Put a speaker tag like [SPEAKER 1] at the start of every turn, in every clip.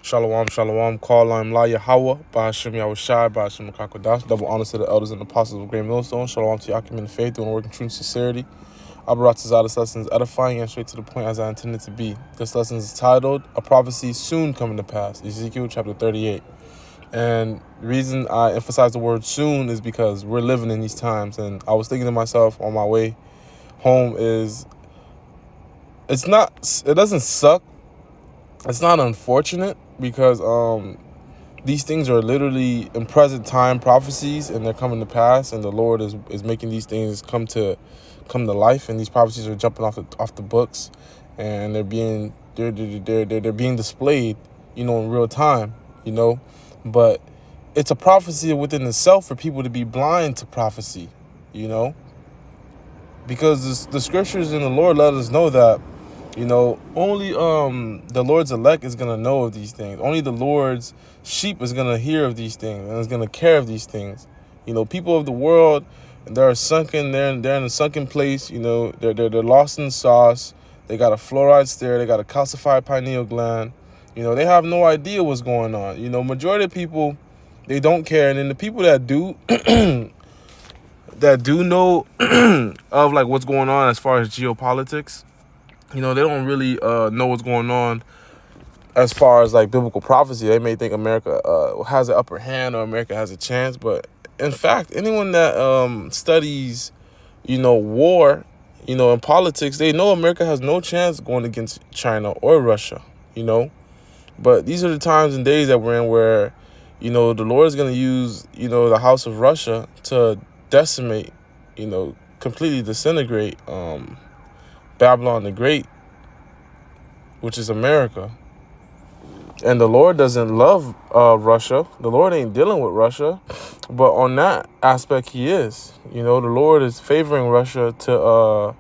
[SPEAKER 1] Shalom, shalom, call on La Yahweh, Ba'ashem Yahushai, Ba'ashem Makakodash. Double honors to the elders and apostles of Great Millstone. Shalom to Yakim in the faith, doing work in true sincerity. I brought this lesson is edifying and straight to the point as I intended to be. This lesson is titled, A Prophecy Soon Coming to Pass, Ezekiel chapter 38. And the reason I emphasize the word soon is because we're living in these times. And I was thinking to myself on my way home it doesn't suck. It's not unfortunate because these things are literally in present time prophecies and they're coming to pass, and the Lord is making these things come to life, and these prophecies are jumping off the books, and they're being displayed, in real time, But it's a prophecy within itself for people to be blind to prophecy, because the scriptures in the Lord let us know that only the Lord's elect is going to know of these things. Only the Lord's sheep is going to hear of these things and is going to care of these things. People of the world, they're sunken. They're in a sunken place. They're lost in the sauce. They got a fluoride stare. They got a calcified pineal gland. They have no idea what's going on. Majority of people, they don't care. And then the people that do that do know of like what's going on as far as geopolitics, they don't really know what's going on as far as like biblical prophecy. They may think America has an upper hand or America has a chance. But in fact, anyone that studies, war, in politics, they know America has no chance going against China or Russia, But these are the times and days that we're in where, the Lord is going to use, the house of Russia to decimate, completely disintegrate Babylon the Great, which is America. And the Lord doesn't love Russia. The Lord ain't dealing with Russia. But on that aspect, he is. The Lord is favoring Russia to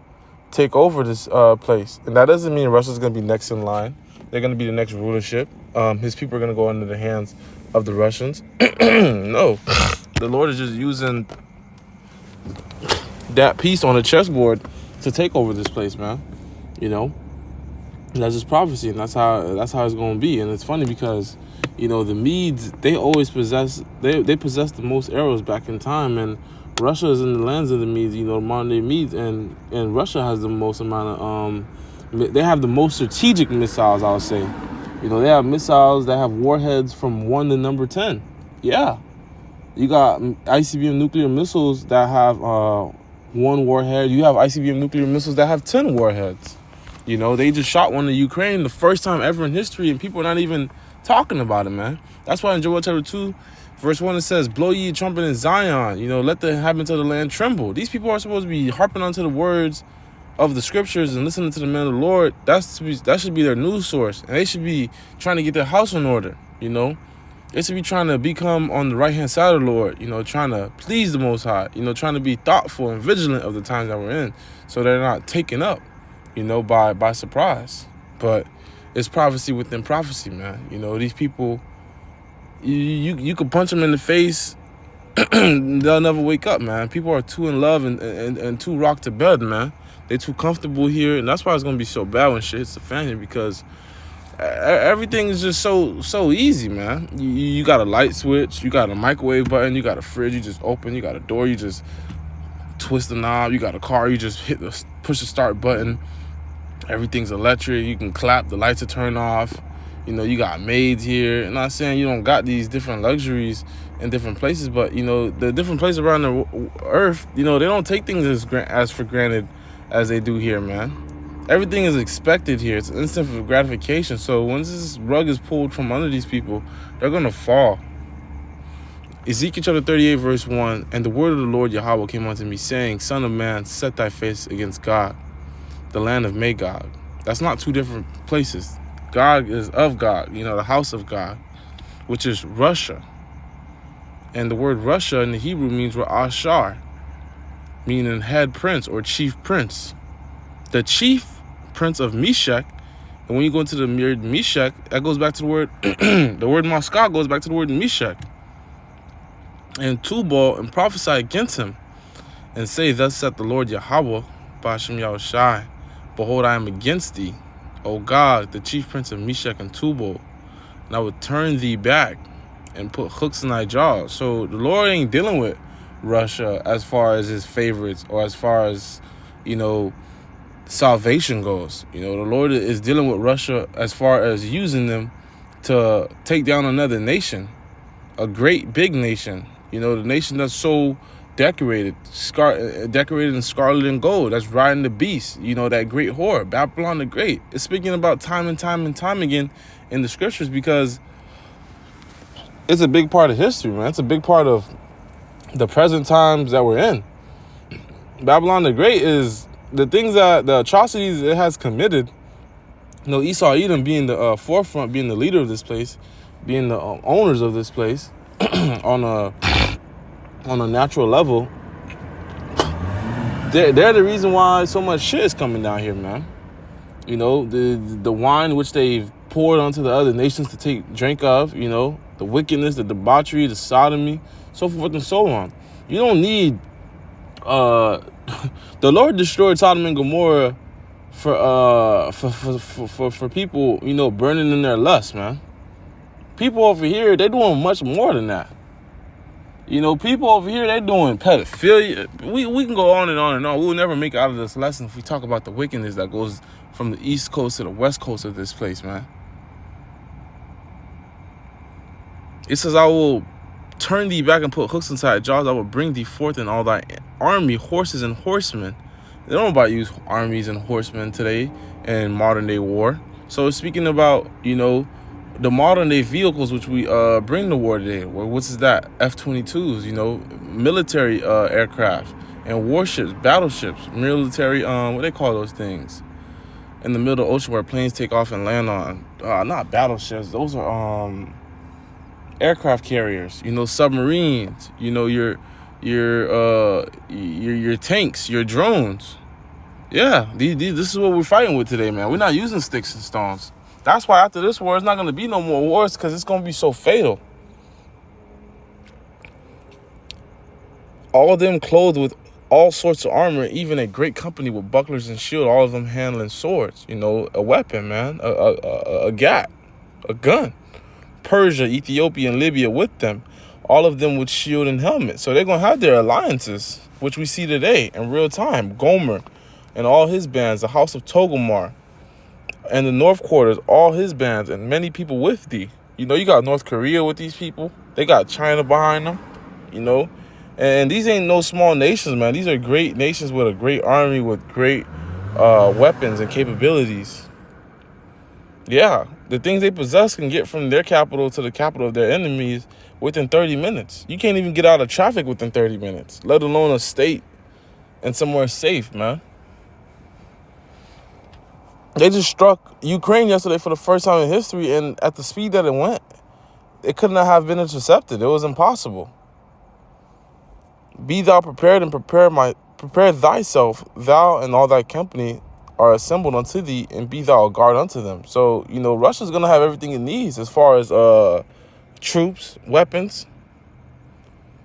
[SPEAKER 1] take over this place. And that doesn't mean Russia's going to be next in line. They're going to be the next rulership. His people are going to go under the hands of the Russians. No. The Lord is just using that piece on the chessboard to take over this place, man. That's just prophecy, and that's how it's going to be. And it's funny because the Medes, they always possess the most arrows back in time, and Russia is in the lands of the Medes, modern day Medes, and Russia has the most amount of they have the most strategic missiles, I'll say. They have missiles that have warheads from 1 to number 10. Yeah, you got ICBM nuclear missiles that have 1 warhead. You have ICBM nuclear missiles that have 10 warheads. They just shot one in Ukraine the first time ever in history, and people are not even talking about it, man. That's why in Joel chapter 2, verse 1, it says, blow ye a trumpet in Zion, let the inhabitants of the land tremble. These people are supposed to be harping onto the words of the scriptures and listening to the man of the Lord. That should be their news source, and they should be trying to get their house in order, They should be trying to become on the right-hand side of the Lord, trying to please the Most High, trying to be thoughtful and vigilant of the times that we're in, so they're not taken up, by surprise. But it's prophecy within prophecy, man. These people, you could punch them in the face, they'll never wake up, man. People are too in love and too rocked to bed, man. They're too comfortable here, and that's why it's gonna be so bad when shit hits the fan here, because everything is just so easy, man. You got a light switch, you got a microwave button, you got a fridge, you just open, you got a door, you just twist the knob, you got a car, you just push the start button. Everything's electric. You can clap, the lights are turned off. You got maids here. I'm not saying you don't got these different luxuries in different places, but the different places around the earth, they don't take things as for granted as they do here, man. Everything is expected here. It's instant gratification. So once this rug is pulled from under these people, they're gonna fall. Ezekiel chapter 38, verse 1, and the word of the Lord Yahweh came unto me, saying, Son of man, set thy face against God, the land of Magog. That's not two different places. God is of God, the house of God, which is Russia. And the word Russia in the Hebrew means Ashar, meaning head prince or chief prince. The chief prince of Meshach, and when you go into the word Meshach, that goes back to the word, the word Moscow goes back to the word Meshach. And Tubal, and prophesy against him, and say, Thus saith the Lord Yahweh, Ba'ashem Yahushai, Behold, I am against thee, O God, the chief prince of Meshach and Tubal, and I will turn thee back and put hooks in thy jaws. So the Lord ain't dealing with Russia as far as his favorites or as far as, salvation goes. The Lord is dealing with Russia as far as using them to take down another nation, a great big nation. The nation that's so decorated in scarlet and gold, that's riding the beast, that great whore, Babylon the Great. It's speaking about time and time and time again in the scriptures because it's a big part of history, man. It's a big part of the present times that we're in. Babylon the Great is the things the atrocities it has committed. Esau, Edom being the forefront, being the leader of this place, being the owners of this place on a natural level. They're the reason why so much shit is coming down here, man. The wine which they've poured onto the other nations to take drink of, the wickedness, the debauchery, the sodomy, so forth and so on. You don't need the Lord destroyed Sodom and Gomorrah for people, burning in their lust, man. People over here, they're doing much more than that. People over here, they're doing pedophilia. We can go on and on and on. We'll never make it out of this lesson if we talk about the wickedness that goes from the east coast to the west coast of this place, man. It says, I will turn thee back and put hooks inside jaws. I will bring thee forth in all thy army, horses and horsemen. They don't know about use armies and horsemen today in modern day war. So it's speaking about, the modern day vehicles which we bring to war today. What's that? F-22s, military aircraft and warships, battleships, military, what they call those things? In the middle of the ocean where planes take off and land on. Not battleships. Those are aircraft carriers. Submarines. Your tanks, your drones. Yeah, this is what we're fighting with today, man. We're not using sticks and stones. That's why after this war, it's not going to be no more wars because it's going to be so fatal. All of them clothed with all sorts of armor, even a great company with bucklers and shield, all of them handling swords, a weapon, man, a gat, a gun. Persia, Ethiopia, and Libya with them, all of them with shield and helmet. So they're going to have their alliances, which we see today in real time. Gomer and all his bands, the house of Togomar, and the North Quarters, all his bands, and many people with thee. You got North Korea with these people. They got China behind them, And these ain't no small nations, man. These are great nations with a great army, with great weapons and capabilities. Yeah, the things they possess can get from their capital to the capital of their enemies within 30 minutes. You can't even get out of traffic within 30 minutes, let alone a state and somewhere safe, man. They just struck Ukraine yesterday for the first time in history, and at the speed that it went, it could not have been intercepted. It was impossible. Be thou prepared and prepare thyself, thou and all thy company are assembled unto thee, and be thou a guard unto them. So, Russia's going to have everything it needs as far as troops, weapons.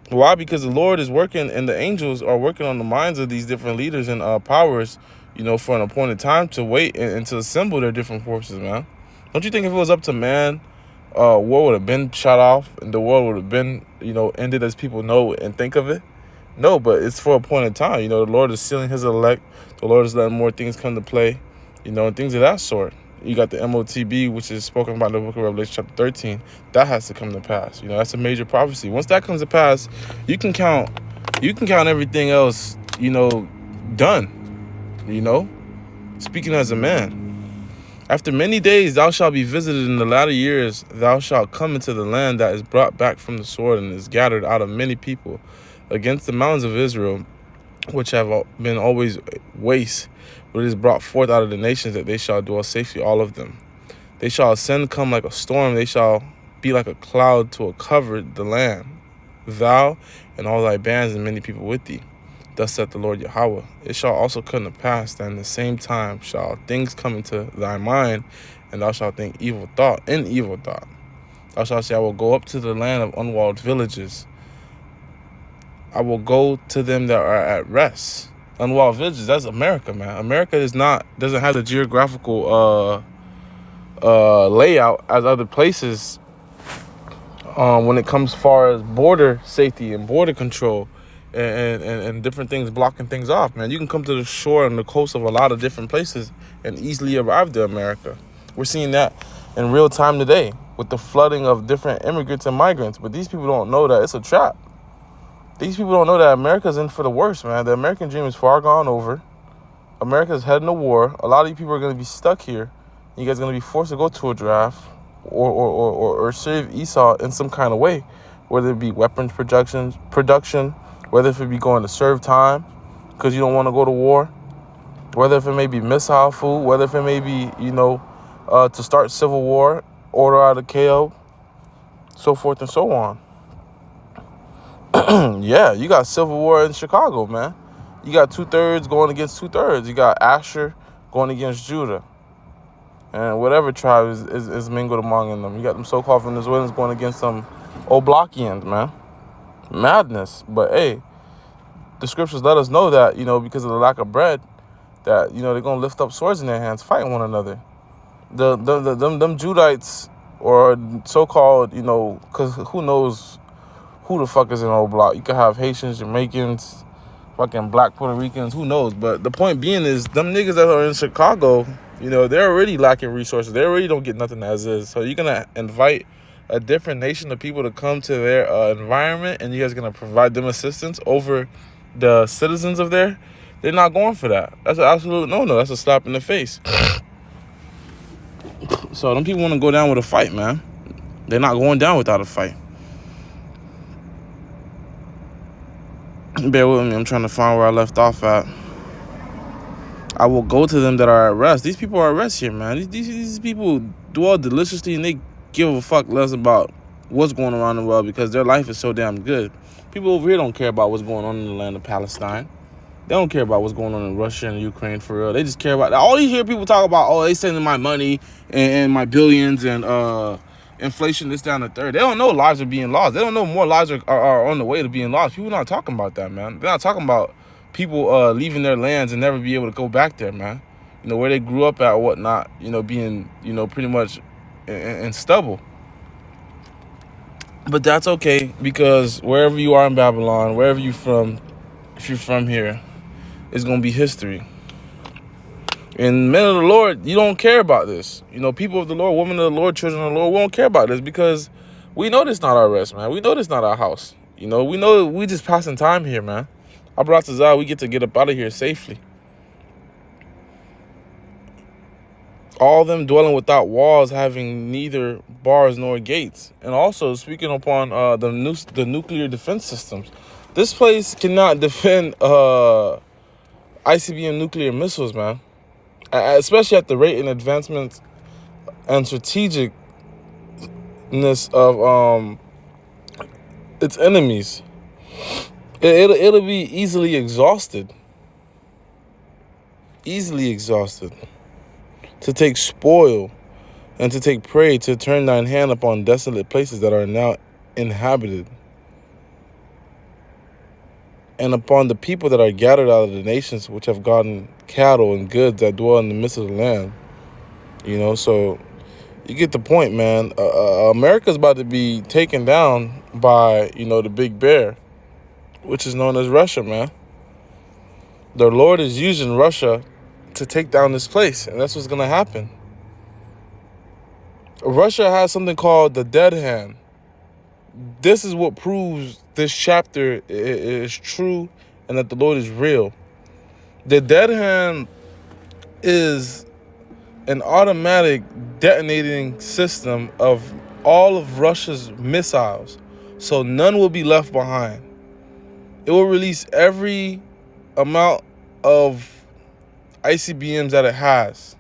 [SPEAKER 1] Why? Because the Lord is working and the angels are working on the minds of these different leaders and powers, for an appointed time to wait and to assemble their different forces, man. Don't you think if it was up to man, war would have been shut off and the world would have been, ended as people know and think of it? No, but it's for a point in time. The Lord is sealing his elect. The Lord is letting more things come to play, and things of that sort. You got the MOTB, which is spoken about in the book of Revelation chapter 13. That has to come to pass. That's a major prophecy. Once that comes to pass, you can count everything else, done. Speaking as a man. After many days thou shalt be visited in the latter years, thou shalt come into the land that is brought back from the sword and is gathered out of many people against the mountains of Israel, which have been always waste, but it is brought forth out of the nations that they shall dwell safely, all of them. They shall ascend, come like a storm. They shall be like a cloud to cover the land. Thou and all thy bands and many people with thee. Thus saith the Lord Yahweh. It shall also come to pass that in the same time shall things come into thy mind, and thou shalt think evil thought. Thou shalt say, I will go up to the land of unwalled villages. I will go to them that are at rest. Unwalled villages, that's America, man. America doesn't have the geographical layout as other places when it comes far as border safety and border control and different things blocking things off, man. You can come to the shore and the coast of a lot of different places and easily arrive to America. We're seeing that in real time today with the flooding of different immigrants and migrants. But these people don't know that it's a trap. These people don't know that America's in for the worst, man. The American dream is far gone over. America's heading to war. A lot of you people are going to be stuck here. You guys are going to be forced to go to a draft or serve Esau in some kind of way, whether it be weapons production, whether if it be going to serve time because you don't want to go to war, whether if it may be missile food, whether if it may be, to start civil war, order out of KO, so forth and so on. Yeah, you got civil war in Chicago, man. You got 2/3 going against 2/3. You got Asher going against Judah. And whatever tribe is mingled among them. You got them so-called Venezuelans going against some Oblakians, man. Madness. But, hey, the scriptures let us know that, because of the lack of bread, that, they're going to lift up swords in their hands, fighting one another. Them Judites, or so-called, because who knows who the fuck is in Oblak. You could have Haitians, Jamaicans, fucking black Puerto Ricans, who knows. But the point being is, them niggas that are in Chicago, they're already lacking resources. They already don't get nothing as is. So you're going to invite a different nation of people to come to their environment, and you guys going to provide them assistance over the citizens of there? They're not going for that. That's an absolute no-no. That's a slap in the face. So them people want to go down with a fight, man. They're not going down without a fight. Bear with me. I'm trying to find where I left off at. I will go to them that are at rest. These people are at rest here, man. These people dwell deliciously, and they give a fuck less about what's going on around the world because their life is so damn good. People over here don't care about what's going on in the land of Palestine. They don't care about what's going on in Russia and Ukraine for real. They just care about... All you hear people talk about, they sending my money and my billions and inflation, this, down, the third. They don't know lives are being lost. They don't know more lives are on the way to being lost. People not talking about that, man. They're not talking about people leaving their lands and never be able to go back there, man. Where they grew up at or whatnot, being, pretty much in stubble. But that's okay, because wherever you are in Babylon, wherever you're from, if you're from here, it's going to be history. And men of the Lord, you don't care about this. People of the Lord, women of the Lord, children of the Lord, we don't care about this because we know this not our rest, man. We know this not our house. We know we just passing time here, man. I brought this out. We get up out of here safely. All them dwelling without walls, having neither bars nor gates. And also, speaking upon the nuclear defense systems, this place cannot defend ICBM nuclear missiles, man. Especially at the rate and advancement and strategicness of its enemies. It'll be easily exhausted. Easily exhausted. To take spoil and to take prey, to turn thine hand upon desolate places that are now inhabited, and upon the people that are gathered out of the nations which have gotten cattle and goods that dwell in the midst of the land. So you get the point, man. America's about to be taken down by, the big bear, which is known as Russia, man. The Lord is using Russia to take down this place, and that's what's going to happen. Russia has something called the dead hand. This is what proves this chapter is true and that the Lord is real. The dead hand is an automatic detonating system of all of Russia's missiles, so none will be left behind. It will release every amount of ICBMs that it has,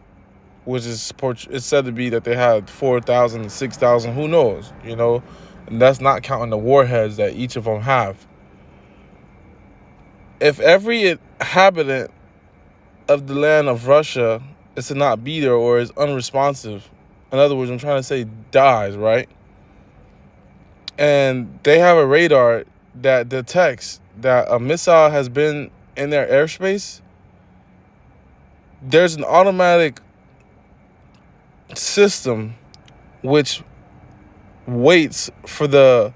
[SPEAKER 1] which is it's said to be that they had 4,000, 6,000, who knows, and that's not counting the warheads that each of them have. If every inhabitant of the land of Russia is to not be there or is unresponsive, in other words, I'm trying to say dies, right? And they have a radar that detects that a missile has been in their airspace, there's an automatic system which waits for the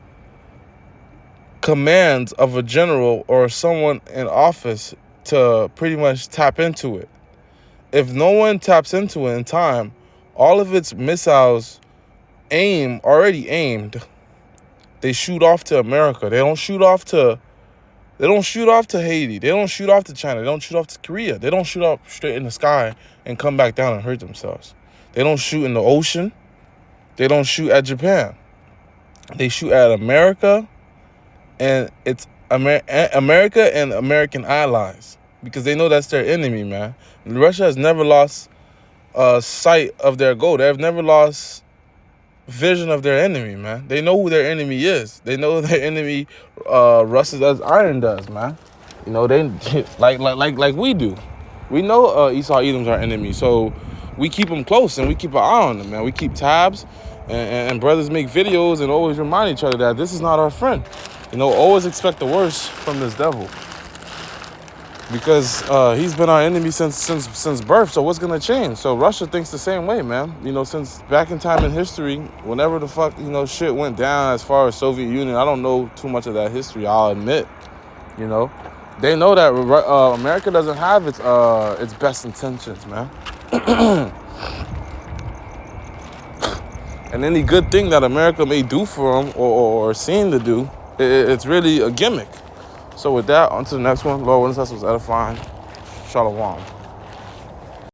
[SPEAKER 1] commands of a general or someone in office to pretty much tap into it. If no one taps into it in time, all of its missiles already aimed. They shoot off to America. They don't shoot off to Haiti. They don't shoot off to China. They don't shoot off to Korea. They don't shoot up straight in the sky and come back down and hurt themselves. They don't shoot in the ocean. They don't shoot at Japan. They shoot at America and it's America and American allies, because they know that's their enemy, man. Russia has never lost sight of their goal. They have never lost vision of their enemy, man. They know who their enemy is. They know their enemy rusts as iron does, man. You know, they like we do. We know Esau Edom's our enemy, so we keep them close and we keep an eye on them, man. We keep tabs, and brothers make videos and always remind each other that this is not our friend. You know, always expect the worst from this devil, because he's been our enemy since birth. So what's gonna change? So Russia thinks the same way, man. You know, since back in time in history, whenever the fuck, you know, shit went down as far as Soviet Union, I don't know too much of that history, I'll admit. You know, they know that America doesn't have its best intentions, man. And any good thing that America may do for them or seem to do, it's really a gimmick. So with that, on to the next one. Lord, willing, this was edifying. Shalom.